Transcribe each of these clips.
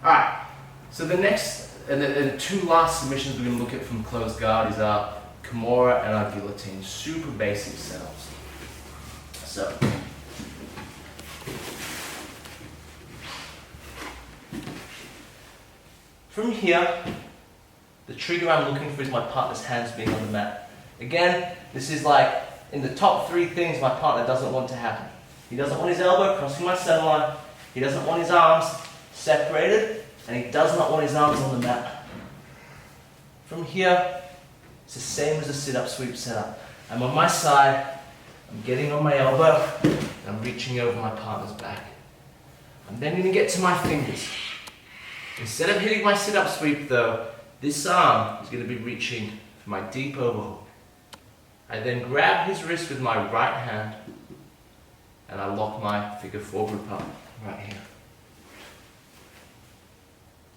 Alright, so the next, and the two last submissions we're going to look at from closed guard is our Kimura and our guillotine. Super basic setups. So, from here, the trigger I'm looking for is my partner's hands being on the mat. Again, this is like in the top three things my partner doesn't want to happen. He doesn't want his elbow crossing my center line, he doesn't want his arms separated, and he does not want his arms on the mat. From here, it's the same as a sit-up sweep setup. I'm on my side, I'm getting on my elbow, and I'm reaching over my partner's back. I'm then going to get to my fingers. Instead of hitting my sit-up sweep though, this arm is going to be reaching for my deep overhook. I then grab his wrist with my right hand, and I lock my figure four grip up right here.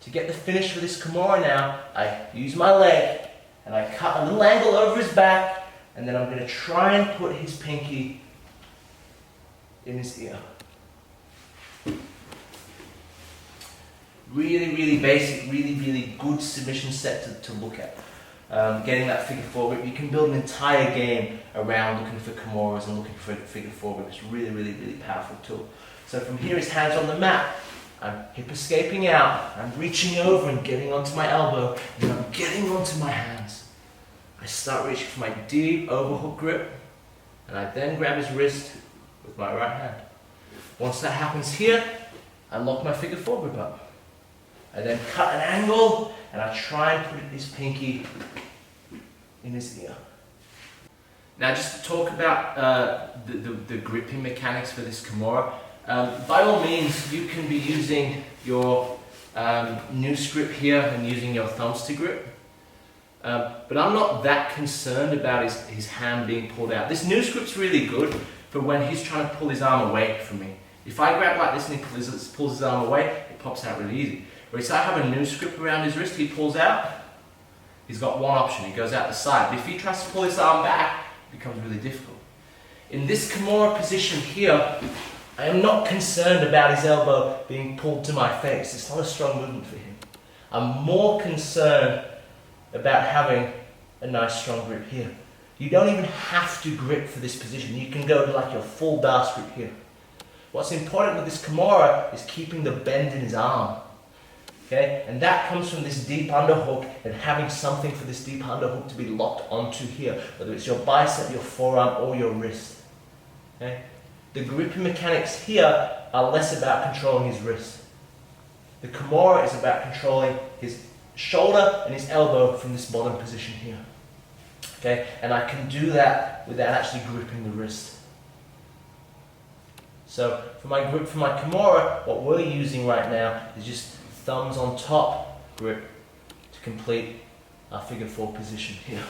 To get the finish for this Kimura now, I use my leg, and I cut a little angle over his back, and then I'm going to try and put his pinky in his ear. Really, really basic, really good submission set to look at. Getting that figure four grip, you can build an entire game around looking for Kimuras and looking for figure four grip. It's really powerful tool. So from here, his hands on the mat. I'm hip escaping out. I'm reaching over and getting onto my elbow, and I'm getting onto my hands. I start reaching for my deep overhook grip, and I then grab his wrist with my right hand. Once that happens here, I lock my figure four grip up. I then cut an angle, and I try and put his pinky in his ear. Now just to talk about the gripping mechanics for this Kimura, by all means you can be using your noose grip here and using your thumbs to grip. But I'm not that concerned about his hand being pulled out. This noose grip's really good for when he's trying to pull his arm away from me. If I grab like this and he pulls his arm away, it pops out really easy. Whereas if I have a noose grip around his wrist, he pulls out, he's got one option, he goes out the side. But if he tries to pull his arm back, it becomes really difficult. In this Kimura position here, I am not concerned about his elbow being pulled to my face. It's not a strong movement for him. I'm more concerned about having a nice strong grip here. You don't even have to grip for this position. You can go to like your full Das grip here. What's important with this Kimura is keeping the bend in his arm. Okay? And that comes from this deep underhook and having something for this deep underhook to be locked onto here, whether it's your bicep, your forearm, or your wrist. Okay? The gripping mechanics here are less about controlling his wrist. The Kimura is about controlling his shoulder and his elbow from this bottom position here. Okay? And I can do that without actually gripping the wrist. So for my grip for my Kimura, what we're using right now is just thumbs on top grip to complete our figure four position here.